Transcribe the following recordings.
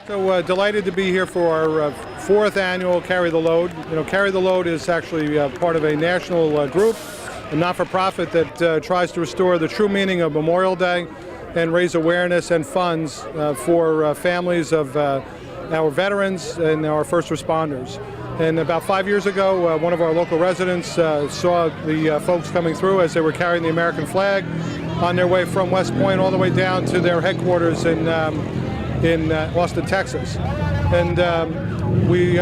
So delighted to be here for our fourth annual Carry the Load. Carry the Load is actually part of a national group, a not-for-profit that tries to restore the true meaning of Memorial Day and raise awareness and funds for families of our veterans and our first responders. And about 5 years ago, one of our local residents saw the folks coming through as they were carrying the American flag on their way from West Point all the way down to their headquarters in Austin, Texas. And we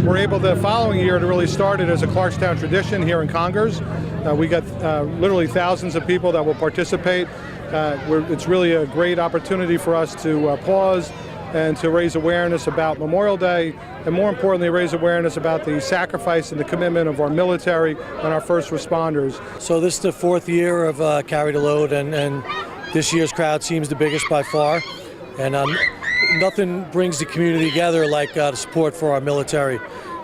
were able the following year to really start it as a Clarkstown tradition here in Congers. We got literally thousands of people that will participate. It's really a great opportunity for us to pause and to raise awareness about Memorial Day, and more importantly, raise awareness about the sacrifice and the commitment of our military and our first responders. So this is the fourth year of Carry the Load, and this year's crowd seems the biggest by far. And nothing brings the community together like the support for our military.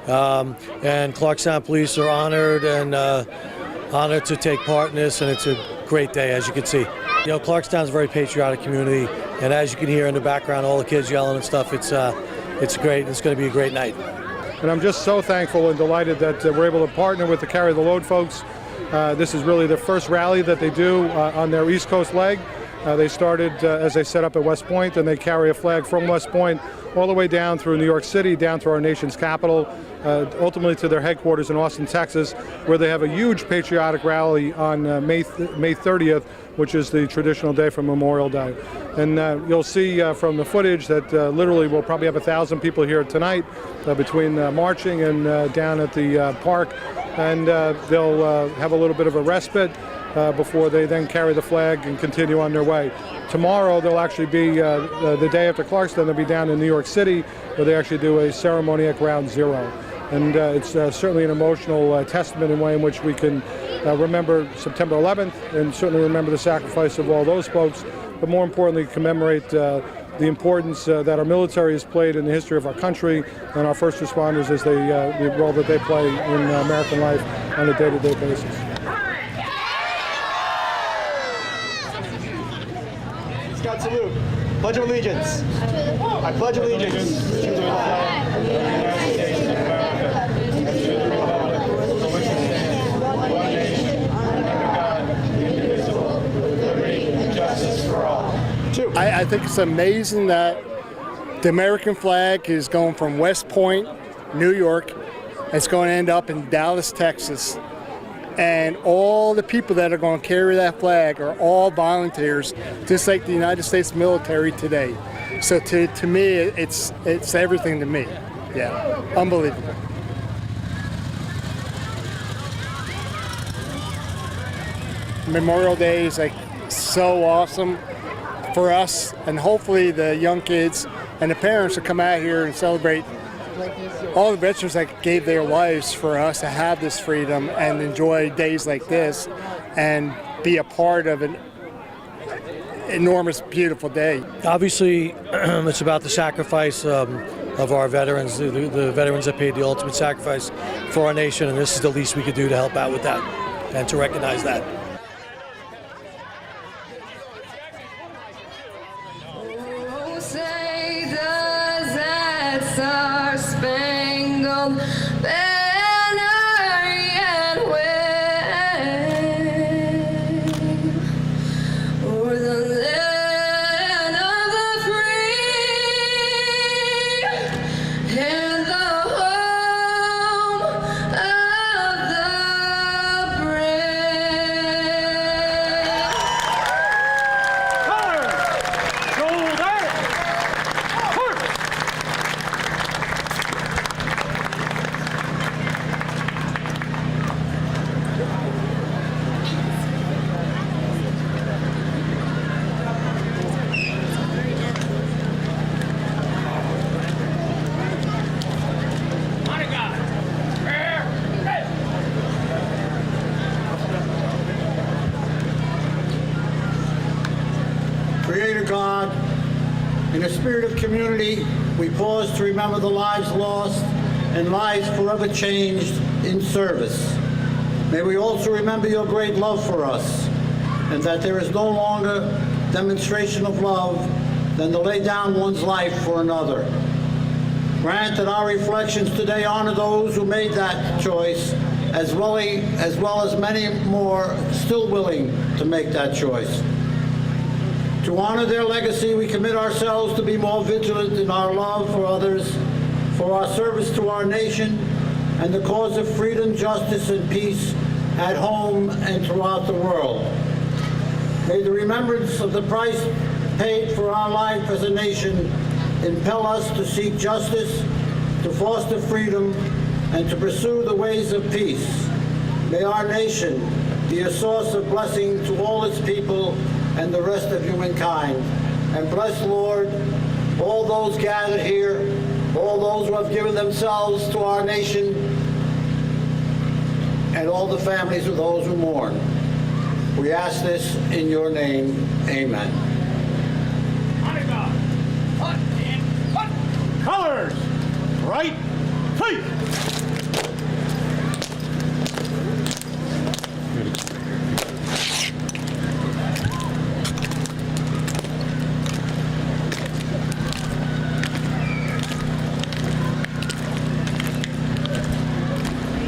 And Clarkstown Police are honored to take part in this, and it's a great day, as you can see. Clarkstown's a very patriotic community, and as you can hear in the background, all the kids yelling and stuff, it's great. It's going to be a great night. And I'm just so thankful and delighted that we're able to partner with the Carry the Load folks. This is really the first rally that they do on their East Coast leg. They started, as they set up at West Point, and they carry a flag from West Point all the way down through New York City, down to our nation's capital, ultimately to their headquarters in Austin, Texas, where they have a huge patriotic rally on May 30th, which is the traditional day for Memorial Day. And you'll see from the footage that literally we'll probably have 1,000 people here tonight between marching and down at the park. And they'll have a little bit of a respite before they then carry the flag and continue on their way. Tomorrow they'll actually be, the day after Clarkstown, they'll be down in New York City, where they actually do a ceremony at Ground Zero. And it's certainly an emotional testament in way in which we can remember September 11th and certainly remember the sacrifice of all those folks, but more importantly commemorate the importance that our military has played in the history of our country and our first responders as the role that they play in American life on a day-to-day basis. Scott, salute. Pledge of allegiance. I pledge allegiance to the flag of the United States of America and to the republic for which it stands, one nation, under God, indivisible, with liberty and justice for all. I think it's amazing that the American flag is going from West Point, New York. It's going to end up in Dallas, Texas. And all the people that are going to carry that flag are all volunteers, just like the United States military today. So to me, it's everything to me. Yeah, unbelievable. Memorial Day is like so awesome for us, and hopefully the young kids and the parents will come out here and celebrate all the veterans that gave their lives for us to have this freedom and enjoy days like this and be a part of an enormous, beautiful day. Obviously, it's about the sacrifice of our veterans, the veterans that paid the ultimate sacrifice for our nation, and this is the least we could do to help out with that and to recognize that. Star-spangled banner yet wave o'er the land of the free and the home of the brave. Creator God, in a spirit of community, we pause to remember the lives lost and lives forever changed in service. May we also remember your great love for us, and that there is no longer demonstration of love than to lay down one's life for another. Grant that our reflections today honor those who made that choice, as well as many more still willing to make that choice. To honor their legacy, we commit ourselves to be more vigilant in our love for others, for our service to our nation, and the cause of freedom, justice, and peace at home and throughout the world. May the remembrance of the price paid for our life as a nation impel us to seek justice, to foster freedom, and to pursue the ways of peace. May our nation be a source of blessing to all its people and the rest of humankind. And bless, Lord, all those gathered here, all those who have given themselves to our nation, and all the families of those who mourn. We ask this in your name. Amen. Colors, right, face.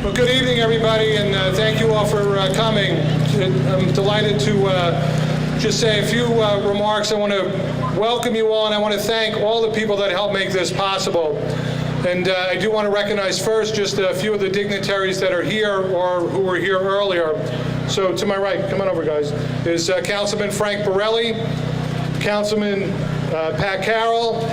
Well, good evening, everybody, and thank you all for coming. I'm delighted to just say a few remarks. I want to welcome you all, and I want to thank all the people that helped make this possible. And I do want to recognize first just a few of the dignitaries that are here or who were here earlier. So to my right, come on over, guys, is Councilman Frank Borelli, Councilman Pat Carroll,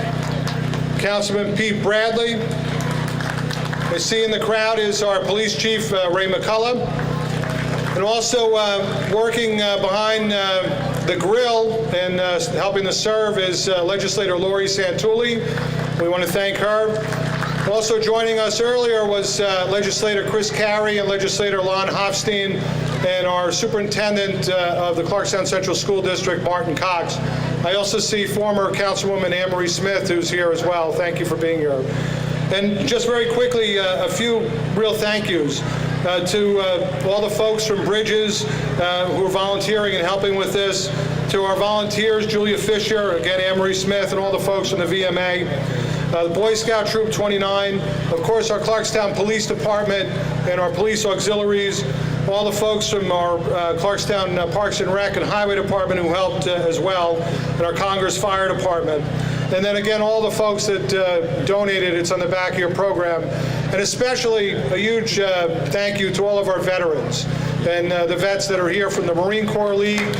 Councilman Pete Bradley. I see in the crowd is our police chief, Ray McCullough. And also working behind the grill and helping to serve is legislator Lori Santulli. We want to thank her. Also joining us earlier was legislator Chris Carey and legislator Lon Hofstein and our superintendent of the Clarkstown Central School District, Martin Cox. I also see former Councilwoman Anne Marie Smith, who's here as well. Thank you for being here. And just very quickly, a few real thank yous to all the folks from Bridges who are volunteering and helping with this, to our volunteers, Julia Fisher, again, Anne Marie Smith, and all the folks from the VMA, the Boy Scout Troop 29, of course, our Clarkstown Police Department and our police auxiliaries, all the folks from our Clarkstown Parks and Rec and Highway Department who helped as well, and our Congress Fire Department. And then again, all the folks that donated, it's on the back of your program. And especially a huge thank you to all of our veterans and the vets that are here from the Marine Corps League,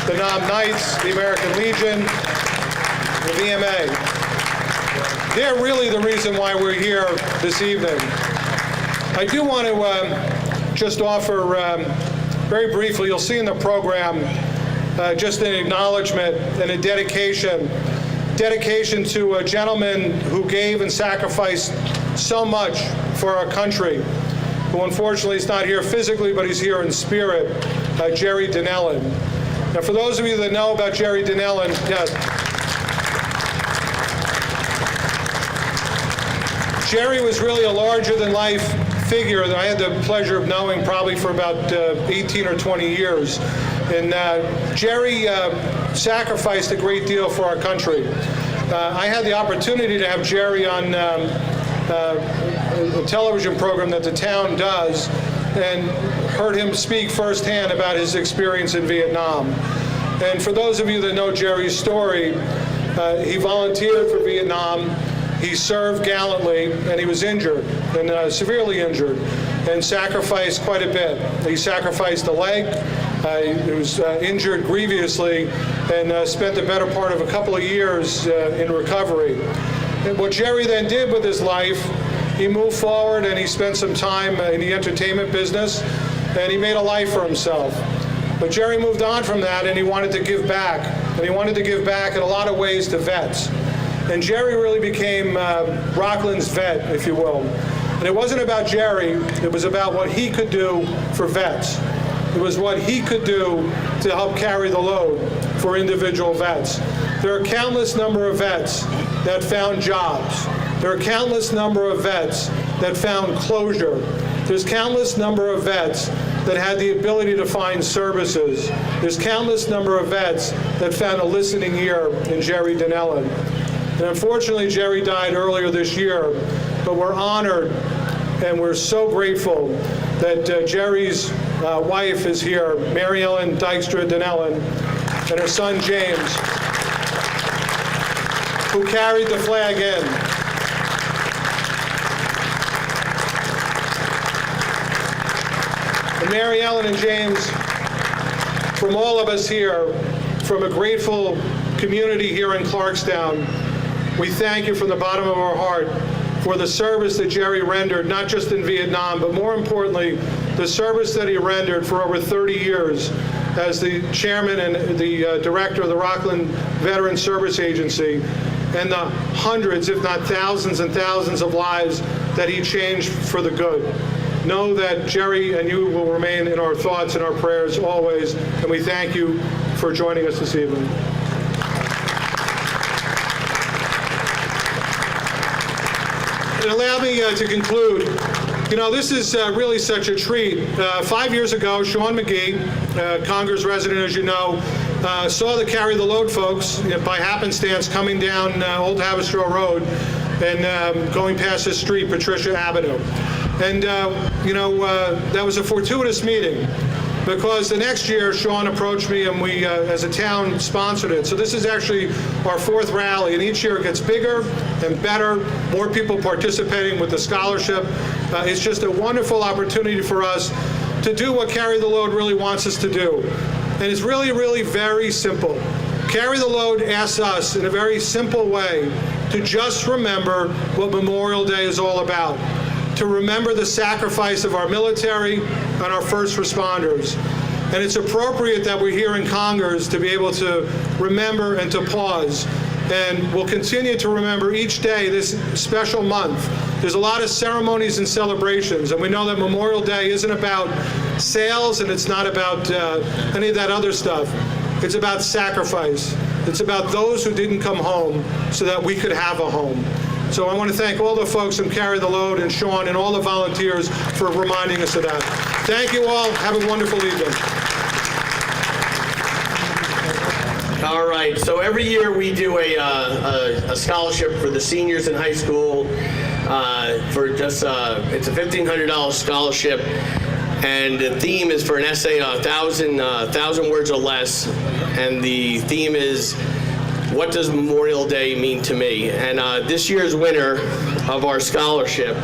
the Nam Knights, the American Legion, the VMA. They're really the reason why we're here this evening. I do want to just offer, very briefly, you'll see in the program, just an acknowledgement and a dedication to a gentleman who gave and sacrificed so much for our country, who unfortunately is not here physically, but he's here in spirit, Jerry Dinellon. Now, for those of you that know about Jerry Dinellon, yes, Jerry was really a larger-than-life figure that I had the pleasure of knowing probably for about 18 or 20 years. And Jerry sacrificed a great deal for our country. I had the opportunity to have Jerry on a television program that the town does and heard him speak firsthand about his experience in Vietnam. And for those of you that know Jerry's story, he volunteered for Vietnam, he served gallantly, and he was injured, and severely injured, and sacrificed quite a bit. He sacrificed a leg, he was injured grievously, and spent the better part of a couple of years in recovery. And what Jerry then did with his life, he moved forward and he spent some time in the entertainment business, and he made a life for himself. But Jerry moved on from that, and he wanted to give back. And he wanted to give back in a lot of ways to vets. And Jerry really became Rockland's vet, if you will. And it wasn't about Jerry, it was about what he could do for vets. It was what he could do to help carry the load for individual vets. There are countless number of vets that found jobs. There are countless number of vets that found closure. There's countless number of vets that had the ability to find services. There's countless number of vets that found a listening ear in Jerry Dinellon. And unfortunately, Jerry died earlier this year, but we're honored and we're so grateful that Jerry's wife is here, Mary Ellen Dykstra Donnellan, and her son James, who carried the flag in. And Mary Ellen and James, from all of us here, from a grateful community here in Clarkstown, we thank you from the bottom of our heart for the service that Jerry rendered, not just in Vietnam, but more importantly, the service that he rendered for over 30 years as the chairman and the director of the Rockland Veteran Service Agency, and the hundreds, if not thousands and thousands of lives that he changed for the good. Know that Jerry and you will remain in our thoughts and our prayers always, and we thank you for joining us this evening. And allow me to conclude. You know, this is really such a treat. 5 years ago, Sean McGee, Congress resident, as you know, saw the Carry the Load folks by happenstance coming down Old Haverstraw Road and going past this street, Patricia Avenue. And, that was a fortuitous meeting, because the next year Sean approached me and we, as a town, sponsored it. So this is actually our 4th rally, and each year it gets bigger and better, more people participating with the scholarship. It's just a wonderful opportunity for us to do what Carry the Load really wants us to do. And it's really, really very simple. Carry the Load asks us in a very simple way to just remember what Memorial Day is all about, to remember the sacrifice of our military and our first responders. And it's appropriate that we're here in Congress to be able to remember and to pause. And we'll continue to remember each day this special month. There's a lot of ceremonies and celebrations, and we know that Memorial Day isn't about sales and it's not about any of that other stuff. It's about sacrifice. It's about those who didn't come home so that we could have a home. So I want to thank all the folks from Carry the Load and Sean and all the volunteers for reminding us of that. Thank you all. Have a wonderful evening. All right, so every year we do a scholarship for the seniors in high school for just, it's a $1,500 scholarship, and the theme is for an essay, 1,000 words or less, and the theme is, what does Memorial Day mean to me? And this year's winner of our scholarship,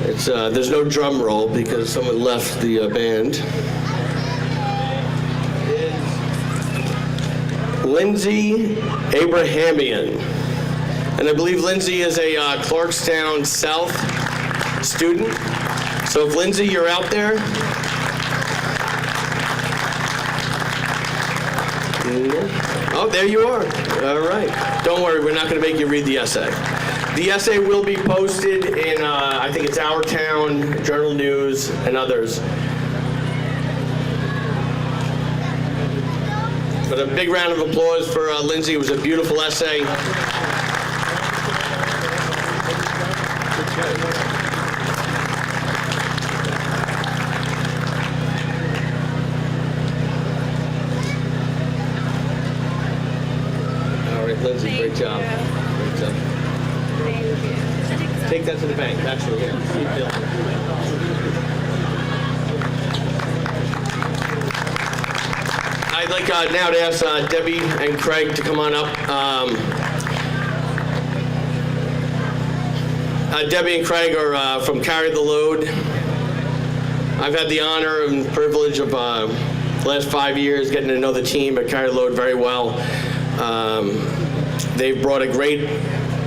it's there's no drum roll because someone left the band, Lindsay Abrahamian. And I believe Lindsay is a Clarkstown South student. So if Lindsay, you're out there. Oh, there you are. All right. Don't worry, we're not going to make you read the essay. The essay will be posted in, I think it's Our Town, Journal News, and others. But a big round of applause for Lindsay. It was a beautiful essay. All right, Lindsay, great job. Great job. Take that to the bank, actually. Yeah. Keep building. I'd like now to ask Debbie and Craig to come on up. Debbie and Craig are from Carry the Load. I've had the honor and privilege of the last 5 years getting to know the team at Carry the Load very well. They've brought a great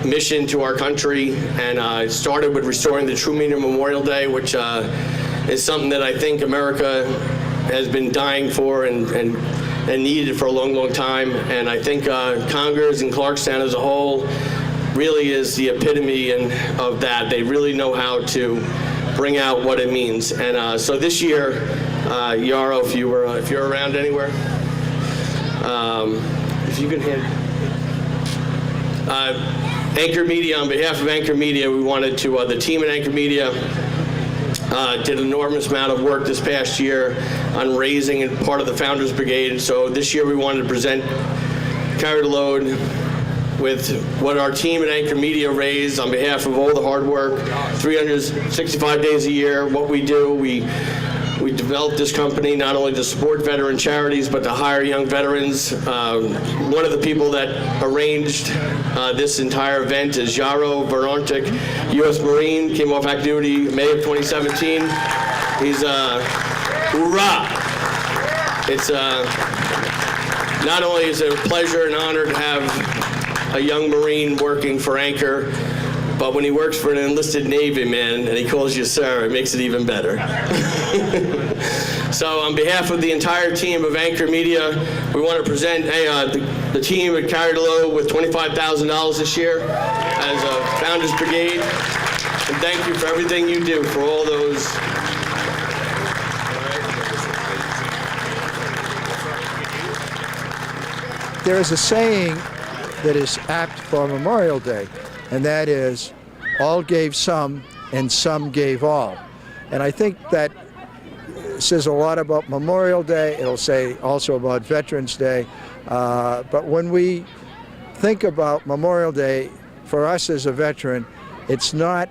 mission to our country, and it started with restoring the true meaning of Memorial Day, which is something that I think America has been dying for and needed for a long, long time. And I think Congress and Clarkstown as a whole really is the epitome of that. They really know how to bring out what it means. And so this year, Yarrow, if you're around anywhere, if you can hand. Anchor Media, on behalf of Anchor Media, we wanted to, the team at Anchor Media did an enormous amount of work this past year on raising and part of the Founders Brigade. And so this year we wanted to present Carry the Load with what our team at Anchor Media raised on behalf of all the hard work, 365 days a year, what we do. We developed this company not only to support veteran charities, but to hire young veterans. One of the people that arranged this entire event is Yaro Verontic, U.S. Marine, came off active duty May of 2017. He's hoorah! It's not only is it a pleasure and honor to have a young Marine working for Anchor, but when he works for an enlisted Navy man and he calls you sir, it makes it even better. So on behalf of the entire team of Anchor Media, we want to present the team at Carry the Load with $25,000 this year as a Founders Brigade. And thank you for everything you do for all those. There is a saying that is apt for Memorial Day, and that is, all gave some and some gave all. And I think that says a lot about Memorial Day. It'll say also about Veterans Day. But when we think about Memorial Day, for us as a veteran, it's not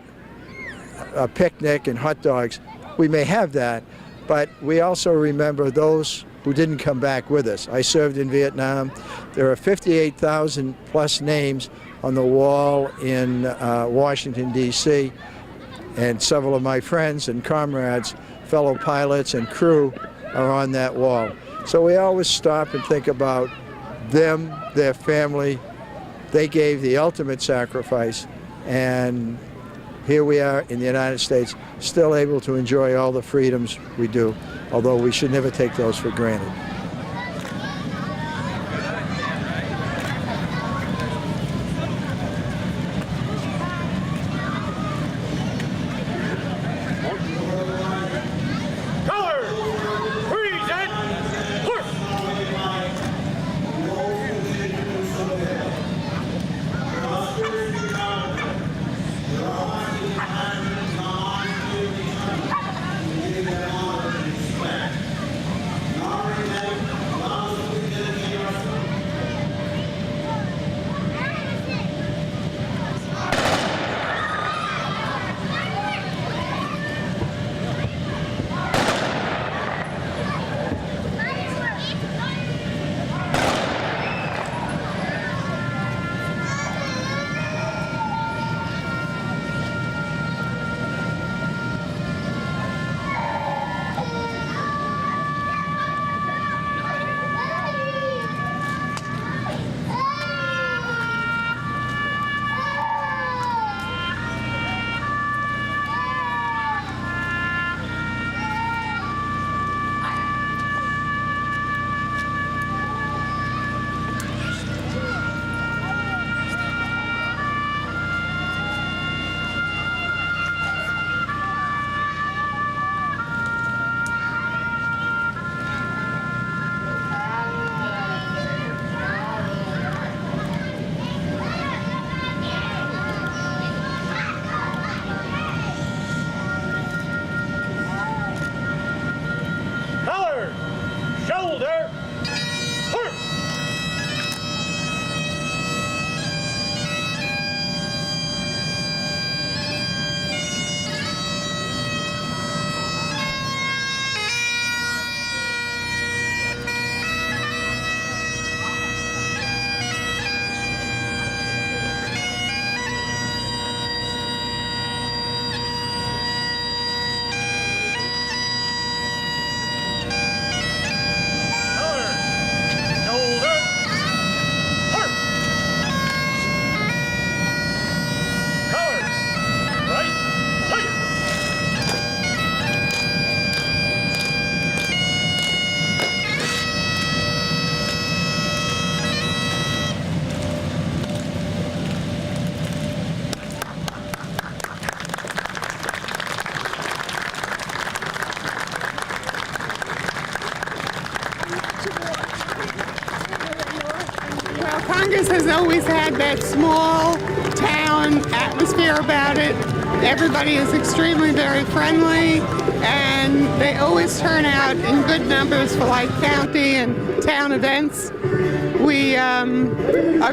a picnic and hot dogs. We may have that, but we also remember those who didn't come back with us. I served in Vietnam. There are 58,000 plus names on the wall in Washington, D.C., and several of my friends and comrades, fellow pilots and crew are on that wall. So we always stop and think about them, their family. They gave the ultimate sacrifice, and here we are in the United States, still able to enjoy all the freedoms we do, although we should never take those for granted. Congress has always had that small town atmosphere about it. Everybody is extremely very friendly, and they always turn out in good numbers for like county and town events. We are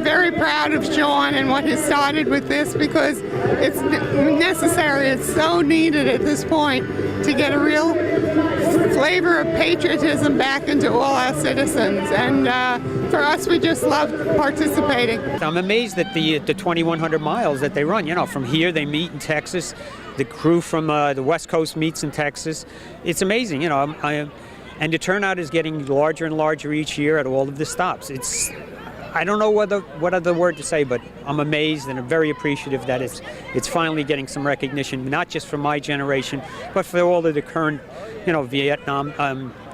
very proud of Sean and what he started with this, because it's necessary, it's so needed at this point to get a real flavor of patriotism back into all our citizens. And for us, we just love participating. I'm amazed at the 2,100 miles that they run. You know, from here they meet in Texas. The crew from the West Coast meets in Texas. It's amazing, you know. And the turnout is getting larger and larger each year at all of the stops. I don't know what other word to say, but I'm amazed and I'm very appreciative that it's finally getting some recognition, not just for my generation, but for all of the current, you know, Vietnam,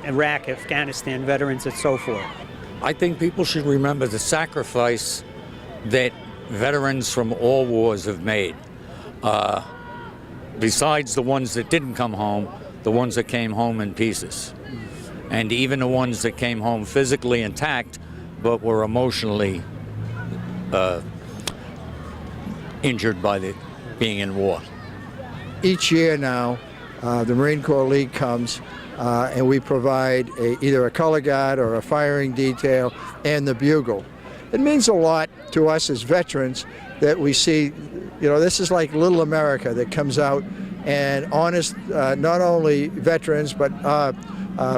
Iraq, Afghanistan veterans and so forth. I think people should remember the sacrifice that veterans from all wars have made. Besides the ones that didn't come home, the ones that came home in pieces. And even the ones that came home physically intact, but were emotionally injured by being in war. Each year now, the Marine Corps League comes and we provide either a color guard or a firing detail and the bugle. It means a lot to us as veterans that we see, you know, this is like little America that comes out and honors not only veterans but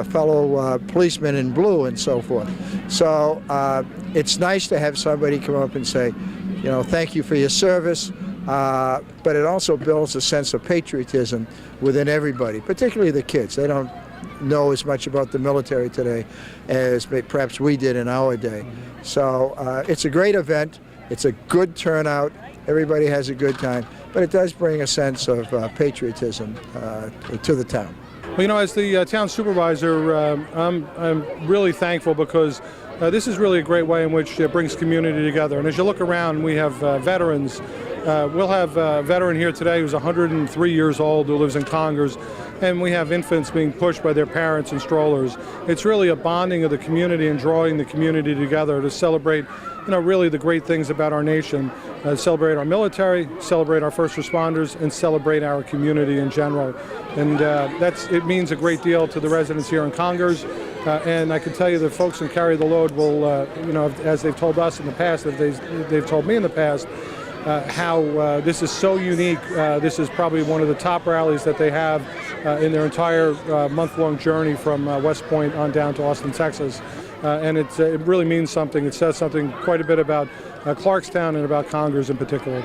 fellow policemen in blue and so forth. So it's nice to have somebody come up and say, you know, thank you for your service, but it also builds a sense of patriotism within everybody, particularly the kids. They don't know as much about the military today as perhaps we did in our day. So it's a great event. It's a good turnout. Everybody has a good time, but it does bring a sense of patriotism to the town. Well, you know, as the town supervisor, I'm really thankful because this is really a great way in which it brings community together. And as you look around, we have veterans. We'll have a veteran here today who's 103 years old who lives in Congers, and we have infants being pushed by their parents in strollers. It's really a bonding of the community and drawing the community together to celebrate, you know, really the great things about our nation, celebrate our military, celebrate our first responders, and celebrate our community in general. And it means a great deal to the residents here in Congers. And I can tell you that folks in Carry the Load will, you know, as they've told us in the past, they've told me in the past, how this is so unique. This is probably one of the top rallies that they have in their entire month-long journey from West Point on down to Austin, Texas. And it really means something. It says something quite a bit about Clarkstown and about Congers in particular.